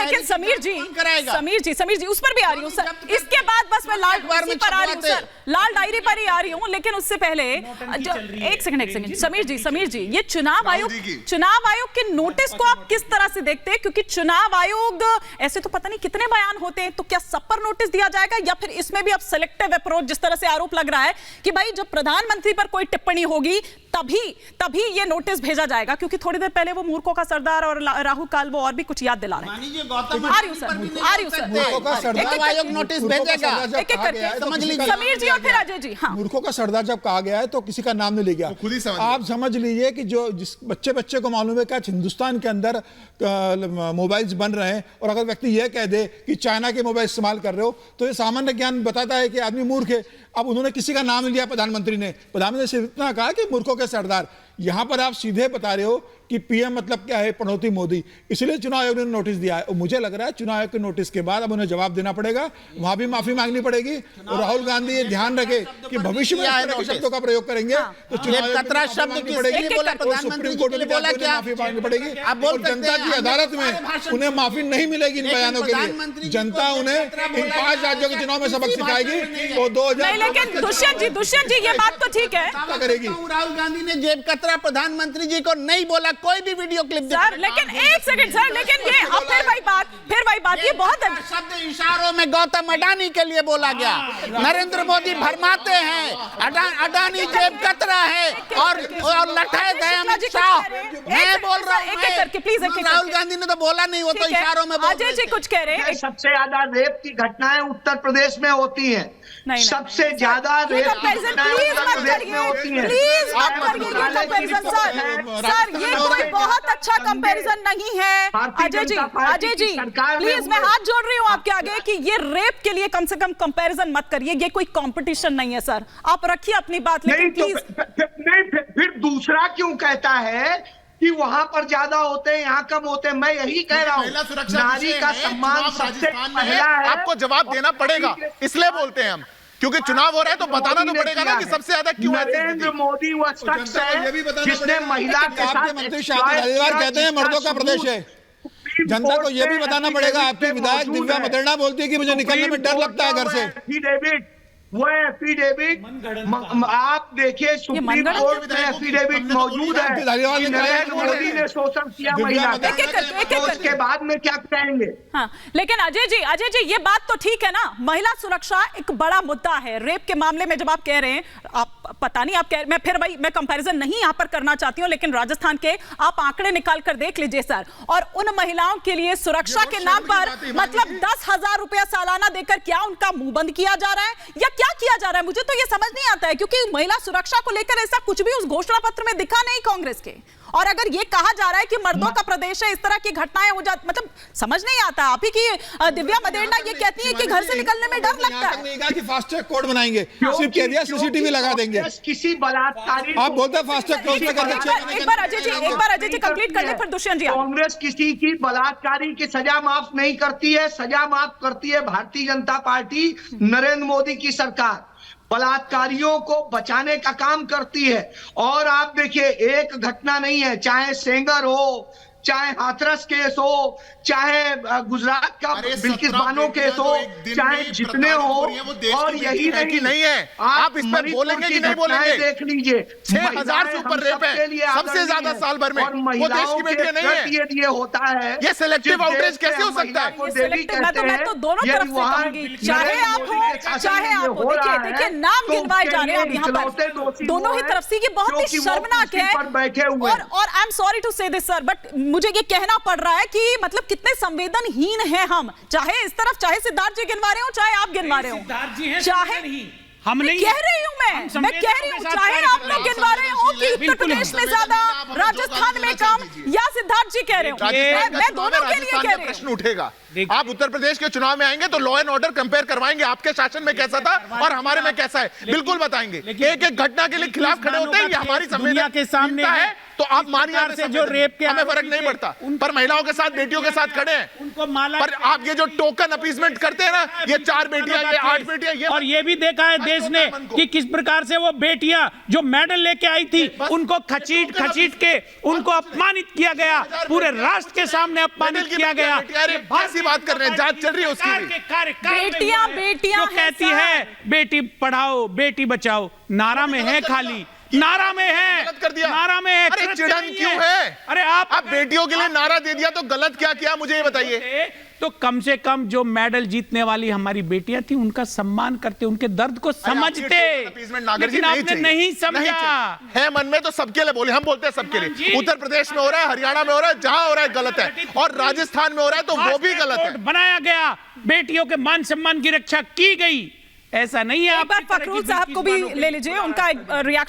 लेकिन समीर जी उस पर भी आ रही हूँ सर। इसके बाद बस मैं लाल पर आ रही हूँ सर, लाल डायरी पर ही आ रही हूँ। लेकिन उससे पहले एक सेकंड समीर जी, ये चुनाव आयोग के नोटिस को आप किस तरह से देखते हैं? क्योंकि चुनाव आयोग ऐसे तो पता नहीं कितने बयान होते हैं, तो क्या सब पर नोटिस दिया जाएगा या फिर इसमें भी अब सेलेक्टिव अप्रोच, जिस तरह से आरोप लग रहा है कि भाई जब प्रधानमंत्री पर कोई टिप्पणी होगी तभी ये नोटिस भेजा जाएगा? क्योंकि थोड़ी देर पहले वो मूर्खों का सरदार और राहुल काल्वो और भी कुछ याद दिला रहे हैं। आ रही हूं सर, आयोग नोटिस भेजेगा, समझ लीजिए समीर जी और फिर अजय जी। हाँ, मूर्खों का सरदार जब कहा गया है तो किसी का नाम नहीं ले गया। आप समझ लीजिए कि जो जिस बच्चे को मालूम है कि आज हिंदुस्तान के अंदर मोबाइल्स बन रहे हैं, और अगर व्यक्ति यह कह दे कि चाइना के मोबाइल इस्तेमाल कर रहे हो, तो ये सामान्य ज्ञान बताता है कि आदमी मूर्ख है। अब उन्होंने किसी का नाम नहीं लिया, प्रधानमंत्री ने सिर्फ इतना कहा कि मूर्खों के सरदार। यहां पर आप सीधे बता रहे हो कि पीएम मतलब क्या है, पनौती मोदी। इसलिए चुनाव आयोग ने नोटिस दिया है, और मुझे लग रहा है चुनाव आयोग के नोटिस के बाद अब उन्हें जवाब देना पड़ेगा, वहां भी माफी मांगनी पड़ेगी। और राहुल गांधी ये ध्यान रखे कि भविष्य में इस तरह के शब्दों का प्रयोग करेंगे तो चुनाव कतरा शब्द पड़ेगी, सुप्रीम कोर्ट में माफी मांगनी पड़ेगी। और जनता की अदालत में उन्हें माफी नहीं मिलेगी इन बयानों के लिए। जनता उन्हें इन 5 राज्यों के चुनाव में सबक सिखाएगी और 2000। लेकिन दुष्यंत जी ये बात तो ठीक है करेगी। राहुल गांधी ने जेब कतरा प्रधानमंत्री जी को नहीं बोला, कोई भी वीडियो क्लिप सर। लेकिन एक सेकंड सर, लेकिन ये अब फिर वही बात ये बहुत शब्द इशारों में गौतम अडानी के लिए बोला गया। नरेंद्र मोदी भरमाते हैं, अडानी जेब कतरा है और लठाए गए अमित शाह। मैं बोल रहा हूँ प्लीज, राहुल गांधी ने तो बोला नहीं, वो तो इशारों में बोल अजय जी कुछ कह रहे हैं। सबसे ज्यादा रेप की घटनाएं उत्तर प्रदेश में होती हैं। सबसे ज्यादा रेप की घटनाएं उत्तर प्रदेश में होती हैं। प्लीज मत करिए कंपैरिजन सर, ये कोई बहुत अच्छा कंपैरिजन नहीं है। अजय जी प्लीज, मैं हाथ जोड़ रही हूँ आपके आगे कि ये रेप के लिए कम से कम कंपैरिजन मत करिए, ये कोई कंपटीशन नहीं है सर। आप रखिए अपनी बात, लेकिन प्लीज। फिर दूसरा क्यों कहता है कि वहां पर ज्यादा होते हैं, यहाँ कम होते हैं? मैं यही कह रहा हूँ, नारी का सम्मान सबसे पहला है। आपको जवाब देना पड़ेगा, इसलिए बोलते हैं हम, क्योंकि चुनाव हो रहा है तो बताना तो पड़ेगा ना कि सबसे ज्यादा क्यों है। नरेंद्र मोदी वह शख्स है जिसने महिला के साथ मंत्री शादी कहते हैं मर्दों का प्रदेश है। जनता को यह भी बताना पड़ेगा। आपकी विधायक दिव्या मदेरणा बोलती है कि मुझे निकलने में डर लगता है घर से। वो एफिडेविट आप देखिए, सुप्रीम कोर्ट में एफिडेविट मौजूद है कि नरेंद्र मोदी ने शोषण किया महिला का। उसके बाद में क्या कहेंगे? हाँ, लेकिन अजय जी ये बात तो ठीक है ना, महिला सुरक्षा एक बड़ा मुद्दा है। रेप के मामले में जब आप कह रहे हैं, आप पता नहीं आप मैं कंपैरिजन नहीं यहां पर करना चाहती हूं, लेकिन राजस्थान के आप आंकड़े निकाल कर देख लीजिए सर। और उन महिलाओं के लिए सुरक्षा के नाम पर मतलब 10,000 रुपया सालाना देकर क्या उनका मुंह बंद किया जा रहा है या क्या किया जा रहा है? मुझे तो ये समझ नहीं आता है, क्योंकि महिला सुरक्षा को लेकर ऐसा कुछ भी उस घोषणा पत्र में दिखा नहीं कांग्रेस के। और अगर ये कहा जा रहा है कि मर्दों का प्रदेश है, इस तरह की घटनाएं हो जाती, मतलब समझ नहीं आता। आप ही की दिव्या मदेरणा ये कहती है कि घर से निकलने में डर लगता है। नहीं कहा कि फास्ट ट्रैक कोर्ट बनाएंगे, सिर्फ कह दिया सीसीटीवी लगा देंगे। किसी बलात्कारी, आप बोलते हैं फास्ट ट्रैक कोर्ट में करके। एक बार अजय जी कंप्लीट कर ले, फिर दुष्यंत जी। कांग्रेस किसी की बलात्कारी की सजा माफ नहीं करती है, सजा माफ करती है भारतीय जनता पार्टी, नरेंद्र मोदी की सरकार। बलात्कारियों को बचाने का काम करती है। और आप देखिए, एक घटना नहीं है, चाहे सेंगर हो, चाहे हाथरस केस हो, चाहे गुजरात का बिल्किस बानो केस हो, चाहे जितने हो, और यही नहीं है। आप इस पर बोलेंगे कि नहीं बोलेंगे? देख लीजिए, 6,000 से ऊपर रेप है, सबसे ज्यादा साल भर में। वो देश की बेटियां नहीं है। ये होता है, ये सिलेक्टिव आउटरीच कैसे हो सकता है? मैं तो दोनों तरफ से कहूंगी, चाहे आप हो चाहे आप हो। देखिए नाम गिनवाए जा रहे हैं अब यहाँ पर दोनों ही तरफ से, ये बहुत ही शर्मनाक है। और आई एम सॉरी टू से दिस सर, बट मुझे ये कहना पड़ रहा है कि मतलब कितने संवेदनहीन हैं हम। चाहे इस तरफ, चाहे सिद्धार्थ जी गिनवा रहे हो, चाहे आप गिनवा रहे हो, चाहे हम नहीं कह रही हूं, मैं कह रही हूं, चाहे आप लोग गिनवा रहे हो कि उत्तर प्रदेश में ज्यादा, राजस्थान में कम, या सिद्धार्थ जी कह रहे हो, मैं दोनों के लिए कह रही हूं। प्रश्न उठेगा, आप उत्तर प्रदेश के चुनाव में आएंगे तो लॉ एंड ऑर्डर कंपेयर करवाएंगे, आपके शासन में कैसा था और हमारे में कैसा है, बिल्कुल बताएंगे। एक एक घटना के लिए खिलाफ खड़े होते हैं, ये हमारी संवेदना के सामने है तो आप मानिए से जो रेप के हमें फर्क नहीं पड़ता, पर महिलाओं के साथ, बेटियों के साथ खड़े हैं उनको माला, पर आप ये जो टोकन अपीसमेंट करते हैं ना, ये 4 बेटियां, ये 8 बेटियां, ये और ये भी देखा है देश ने कि किस प्रकार से वो बेटियां जो मेडल लेके आई थी उनको खचीट के उनको अपमानित किया गया, पूरे राष्ट्र के सामने अपमानित किया गया। ऐसी बात कर रहे हैं, जांच चल रही है उसकी भी। बेटियां जो कहती है बेटी पढ़ाओ बेटी बचाओ, नारा में है, खाली नारा में है, गलत कर दिया, नारा में है। अरे चिढ़न क्यों है? अरे आप बेटियों के लिए नारा दे दिया तो गलत क्या किया, मुझे ये बताइए। तो कम से कम जो मेडल जीतने वाली हमारी बेटियां थी उनका सम्मान करते, उनके दर्द को समझते, लेकिन आपने नहीं समझा। है मन में तो सबके लिए बोले, हम बोलते हैं सबके लिए। उत्तर प्रदेश में हो रहा है, हरियाणा में हो रहा है, जहां हो रहा है गलत है, और राजस्थान में हो रहा है तो वो भी गलत है। बनाया गया, बेटियों के मान सम्मान की रक्षा की गई, ऐसा नहीं है। एक बार फखरुल साहब को भी ले लीजिए, उनका रिएक्शन